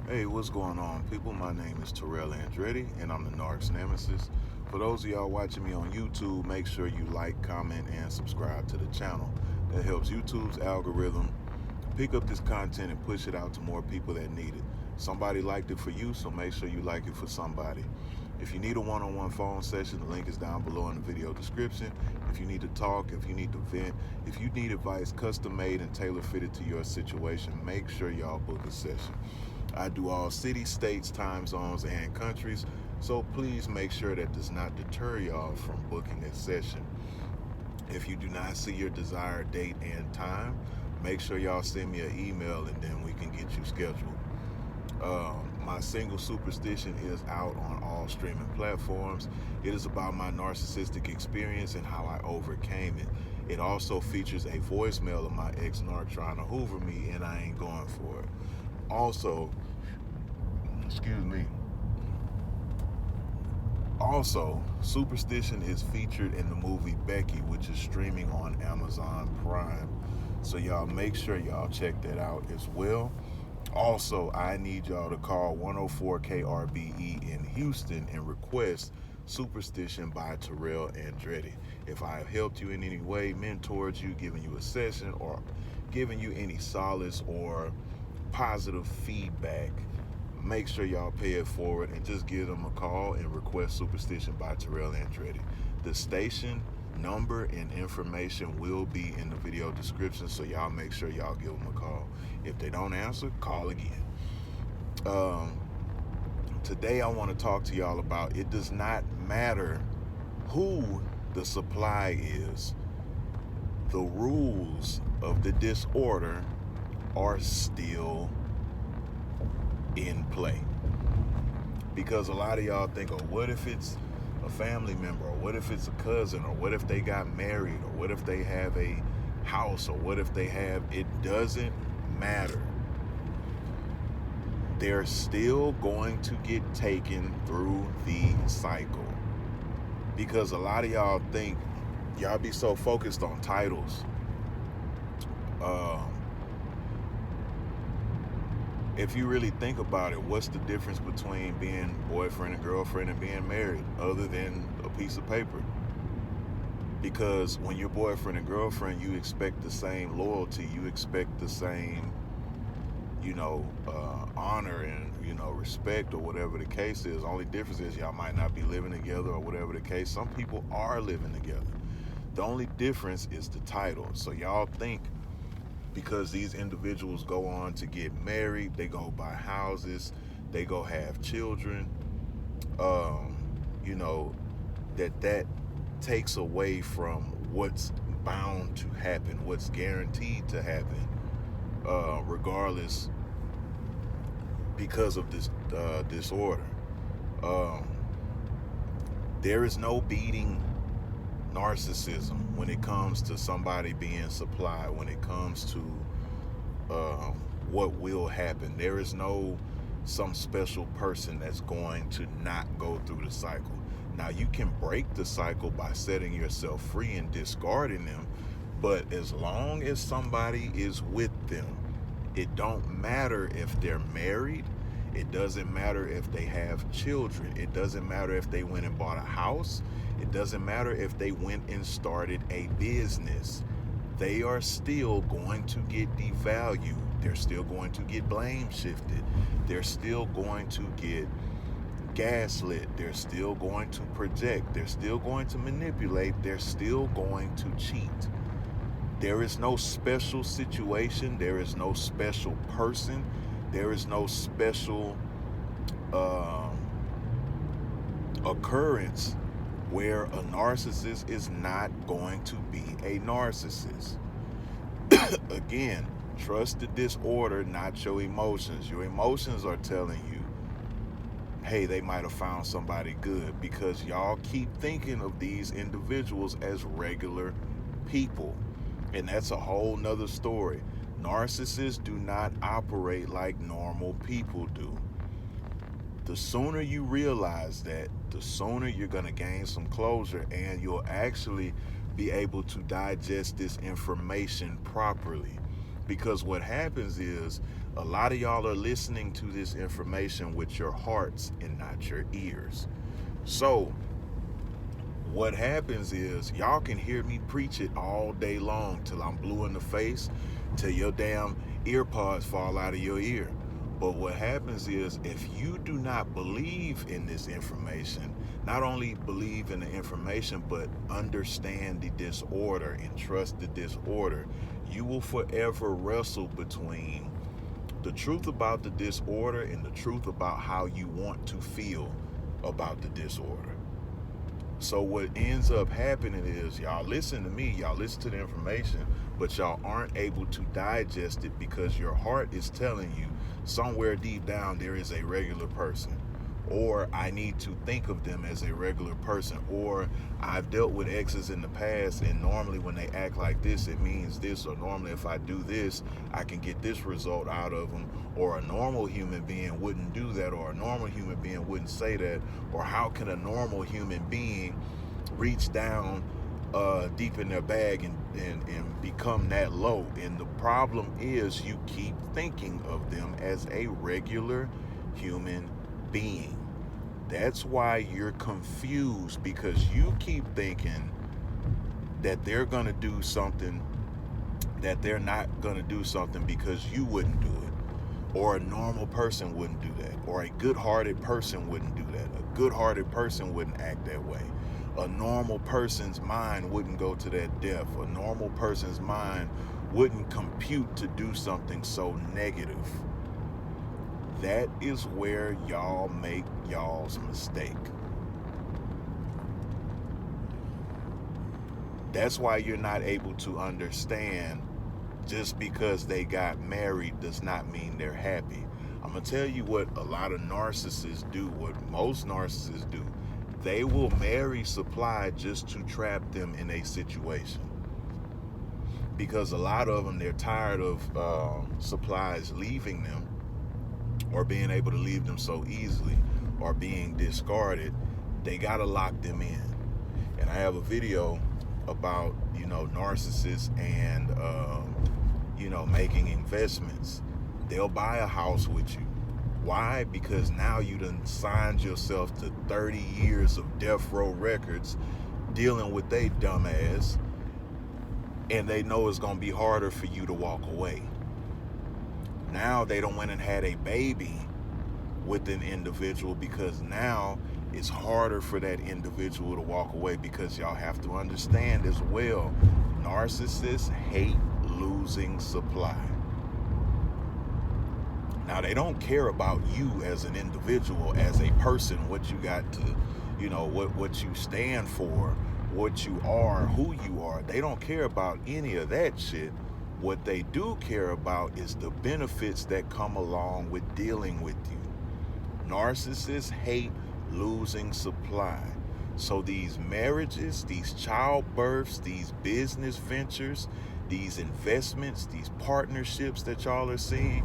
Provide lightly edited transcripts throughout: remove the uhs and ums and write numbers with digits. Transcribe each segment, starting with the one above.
Hey, what's going on, people? My name is Terrell Andretti, and I'm the Narc's Nemesis. For those of y'all watching me on YouTube, make sure you like, comment, and subscribe to the channel. That helps YouTube's algorithm pick up this content and push it out to more people that need it. Somebody liked it for you, so make sure you like it for somebody. If you need a one-on-one phone session, the link is down below in the video description. If you need to talk, if you need to vent, if you need advice custom made and tailor fitted to your situation, make sure y'all book a session. I do all cities, states, time zones, and countries, so please make sure that does not deter y'all from booking a session. If you do not see your desired date and time, make sure y'all send me an email and then we can get you scheduled. My single Superstition is out on all streaming platforms. It is about my narcissistic experience and how I overcame it. It also features a voicemail of my ex-narc trying to hoover me and I ain't going for it. Also, Superstition is featured in the movie Becky, which is streaming on Amazon Prime. So y'all make sure y'all check that out as well. Also, I need y'all to call 104 KRBE in Houston and request Superstition by Terrell Andretti. If I have helped you in any way, mentored you, given you a session, or given you any solace or positive feedback, make sure y'all pay it forward and just give them a call and request Superstition by Terrell Andretti. The station number and information will be in the video description, so y'all make sure y'all give them a call. If they don't answer, call again. Today I want to talk to y'all about it does not matter who the supply is. The rules of the disorder are still in play. Because a lot of y'all think, oh, what if it's a family member, or what if it's a cousin, or what if they got married, or what if they have a house, or what if they have, it doesn't matter. They're still going to get taken through the cycle. Because a lot of y'all think, y'all be so focused on titles. If you really think about it, what's the difference between being boyfriend and girlfriend and being married other than a piece of paper? Because when you're boyfriend and girlfriend, you expect the same loyalty, you expect the same, honor and, respect, or whatever the case is. Only difference is y'all might not be living together or whatever the case. Some people are living together. The only difference is the title. So y'all think because these individuals go on to get married, they go buy houses, they go have children, that takes away from what's bound to happen, what's guaranteed to happen, regardless, because of this disorder. There is no beating narcissism when it comes to somebody being supplied, when it comes to what will happen. There is no some special person that's going to not go through the cycle. Now, you can break the cycle by setting yourself free and discarding them, but as long as somebody is with them, it don't matter if they're married, it doesn't matter if they have children, it doesn't matter if they went and bought a house, it doesn't matter if they went and started a business. They are still going to get devalued. They're still going to get blame shifted. They're still going to get gaslit. They're still going to project. They're still going to manipulate. They're still going to cheat. There is no special situation. There is no special person. There is no special occurrence where a narcissist is not going to be a narcissist. Again, trust the disorder, not your emotions. Your emotions are telling you, hey, they might have found somebody good, because y'all keep thinking of these individuals as regular people. And that's a whole nother story. Narcissists do not operate like normal people do. The sooner you realize that, the sooner you're going to gain some closure, and you'll actually be able to digest this information properly. Because what happens is, A lot of y'all are listening to this information with your hearts and not your ears. So what happens is y'all can hear me preach it all day long till I'm blue in the face, till your damn ear pods fall out of your ear. But what happens is, if you do not believe in this information, not only believe in the information, but understand the disorder and trust the disorder, you will forever wrestle between the truth about the disorder and the truth about how you want to feel about the disorder. So what ends up happening is, y'all listen to me, y'all listen to the information, but y'all aren't able to digest it because your heart is telling you somewhere deep down there is a regular person, or I need to think of them as a regular person, or I've dealt with exes in the past and normally when they act like this it means this, or normally if I do this I can get this result out of them, or a normal human being wouldn't do that, or a normal human being wouldn't say that, or how can a normal human being reach down deep in their bag and become that low. And the problem is you keep thinking of them as a regular human being. That's why you're confused, because you keep thinking that they're going to do something that they're not going to do something because you wouldn't do it, or a normal person wouldn't do that, or a good-hearted person wouldn't do that. A good-hearted person wouldn't act that way. A normal person's mind wouldn't go to that depth. A normal person's mind wouldn't compute to do something so negative. That is where y'all make y'all's mistake. That's why you're not able to understand just because they got married does not mean they're happy. I'm going to tell you what a lot of narcissists do, what most narcissists do. They will marry supply just to trap them in a situation. Because a lot of them, they're tired of supplies leaving them, or being able to leave them so easily, or being discarded. They got to lock them in. And I have a video about, narcissists and, making investments. They'll buy a house with you. Why? Because now you done signed yourself to 30 years of death row records dealing with they dumbass, and they know it's going to be harder for you to walk away. Now they done went and had a baby with an individual, because now it's harder for that individual to walk away, because y'all have to understand as well, narcissists hate losing supply. Now, they don't care about you as an individual, as a person, what you got to, what you stand for, what you are, who you are. They don't care about any of that shit. What they do care about is the benefits that come along with dealing with you. Narcissists hate losing supply. So these marriages, these childbirths, these business ventures, these investments, these partnerships that y'all are seeing,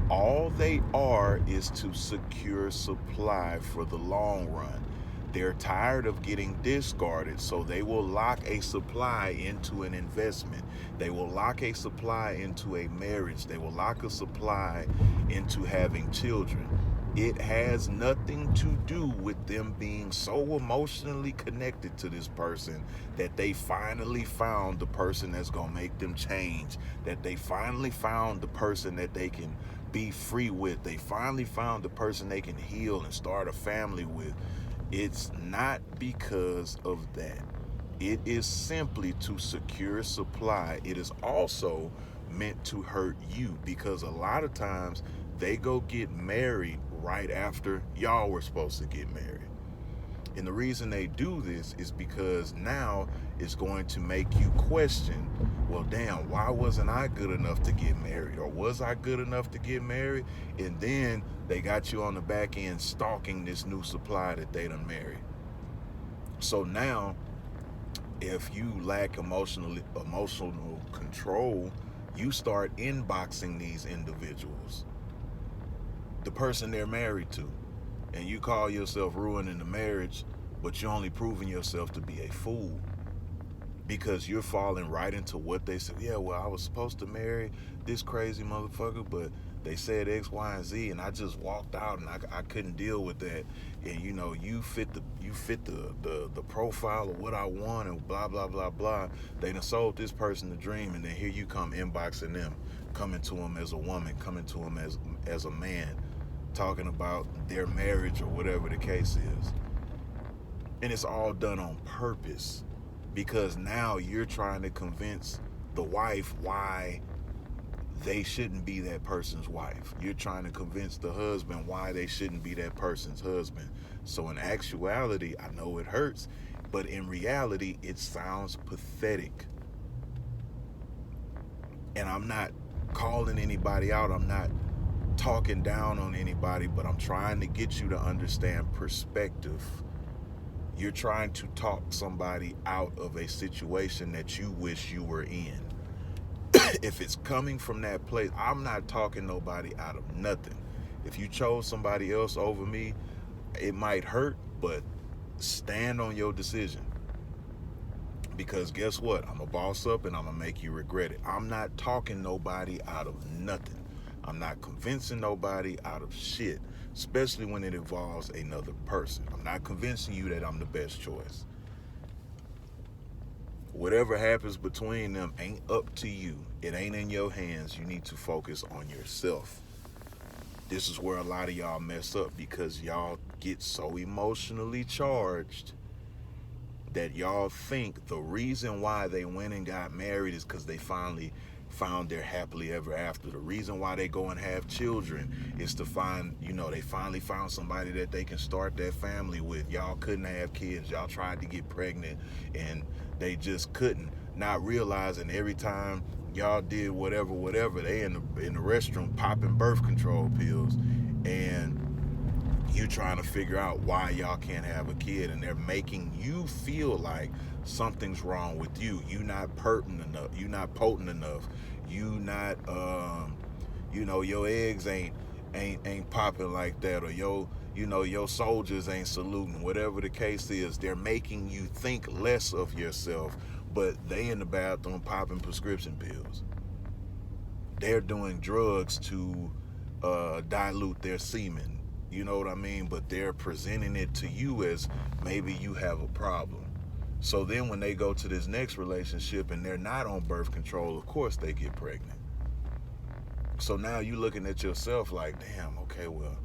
all they are is to secure supply for the long run. They're tired of getting discarded, so they will lock a supply into an investment. They will lock a supply into a marriage. They will lock a supply into having children. It has nothing to do with them being so emotionally connected to this person that they finally found the person that's going to make them change, that they finally found the person that they can be free with. They finally found the person they can heal and start a family with. It's not because of that. It is simply to secure supply. It is also meant to hurt you, because a lot of times they go get married right after y'all were supposed to get married. And the reason they do this is because now it's going to make you question, well, damn, why wasn't I good enough to get married? Or was I good enough to get married? And then they got you on the back end stalking this new supply that they done married. So now, if you lack emotional control, you start inboxing these individuals, the person they're married to, and you call yourself ruining the marriage, but you're only proving yourself to be a fool, because you're falling right into what they said. Yeah, well, I was supposed to marry this crazy motherfucker, but they said X, Y, and Z, and I just walked out, and I couldn't deal with that. And you know, you fit the profile of what I want, and blah blah blah blah. They done sold this person the dream, and then here you come inboxing them, coming to them as a woman, coming to them as a man, talking about their marriage or whatever the case is. And it's all done on purpose, because now you're trying to convince the wife why they shouldn't be that person's wife. You're trying to convince the husband why they shouldn't be that person's husband. So in actuality, I know it hurts, but in reality, it sounds pathetic. And I'm not calling anybody out. I'm not talking down on anybody, but I'm trying to get you to understand perspective. You're trying to talk somebody out of a situation that you wish you were in. If it's coming from that place, I'm not talking nobody out of nothing. If you chose somebody else over me, it might hurt, but stand on your decision. Because guess what? I'm a boss up, and I'm going to make you regret it. I'm not talking nobody out of nothing. I'm not convincing nobody out of shit, especially when it involves another person. I'm not convincing you that I'm the best choice. Whatever happens between them ain't up to you. It ain't in your hands. You need to focus on yourself. This is where a lot of y'all mess up, because y'all get so emotionally charged that y'all think the reason why they went and got married is because they finally found their happily ever after. The reason why they go and have children is to find, they finally found somebody that they can start their family with. Y'all couldn't have kids. Y'all tried to get pregnant and they just couldn't. Not realizing every time y'all did whatever, they in the restroom popping birth control pills, and you trying to figure out why y'all can't have a kid, and they're making you feel like something's wrong with you. You not potent enough. You not potent enough. You not, your eggs ain't popping like that, or your soldiers ain't saluting. Whatever the case is, they're making you think less of yourself, but they in the bathroom popping prescription pills. They're doing drugs to dilute their semen. You know what I mean? But they're presenting it to you as maybe you have a problem. So then when they go to this next relationship and they're not on birth control, of course they get pregnant. So now you looking at yourself like, damn, okay, well,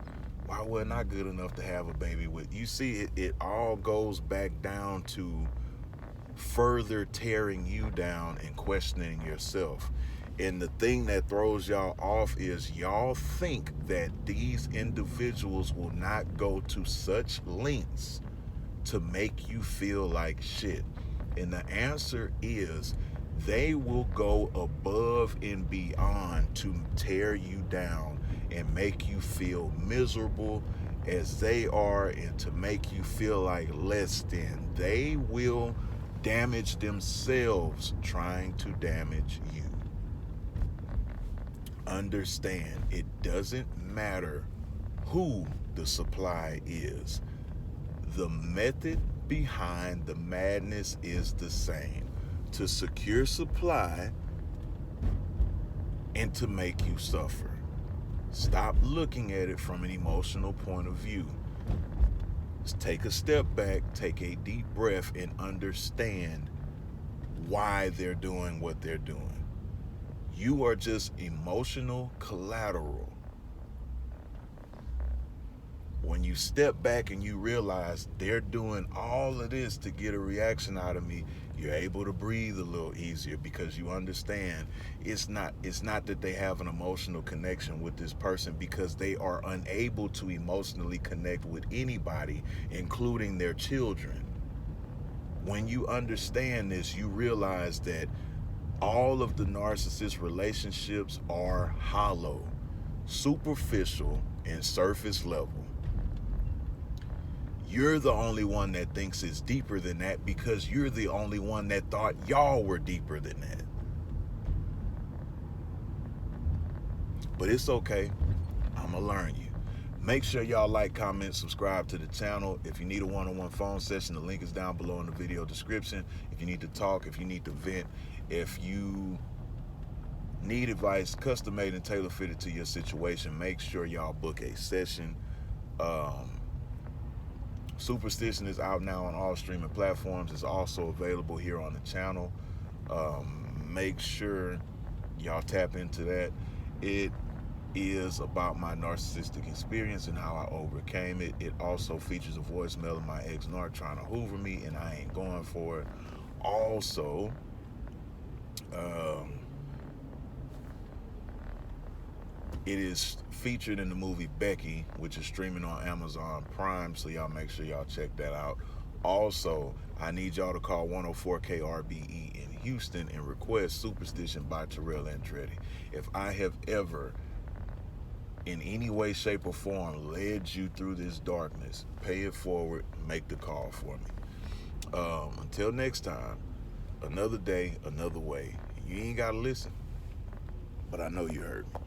why wasn't I good enough to have a baby with? You see, it all goes back down to further tearing you down and questioning yourself. And the thing that throws y'all off is y'all think that these individuals will not go to such lengths to make you feel like shit. And the answer is they will go above and beyond to tear you down and make you feel miserable as they are, and to make you feel like less than. They will damage themselves trying to damage you. Understand, it doesn't matter who the supply is. The method behind the madness is the same: to secure supply and to make you suffer. Stop looking at it from an emotional point of view. Just take a step back, take a deep breath, and understand why they're doing what they're doing. You are just emotional collateral. When you step back and you realize they're doing all of this to get a reaction out of me, you're able to breathe a little easier, because you understand it's not that they have an emotional connection with this person, because they are unable to emotionally connect with anybody, including their children. When you understand this, you realize that all of the narcissist relationships are hollow, superficial, and surface level. You're the only one that thinks it's deeper than that, because you're the only one that thought y'all were deeper than that. But it's okay. I'm gonna learn you. Make sure y'all like, comment, subscribe to the channel. If you need a one-on-one phone session, the link is down below in the video description. If you need to talk, if you need to vent, if you Need advice, custom made and tailor fitted to your situation, make sure y'all book a session. Superstition is out now on all streaming platforms. It's also available here on the channel. Make sure y'all tap into that. It is about my narcissistic experience and how I overcame it. It also features a voicemail of my ex-narc trying to hoover me, and I ain't going for it. Also, it is featured in the movie Becky, which is streaming on Amazon Prime, so y'all make sure y'all check that out. Also, I need y'all to call 104 KRBE in Houston and request Superstition by Terrell Andretti. If I have ever, in any way, shape, or form, led you through this darkness, pay it forward, make the call for me. Until next time, another day, another way. You ain't got to listen, but I know you heard me.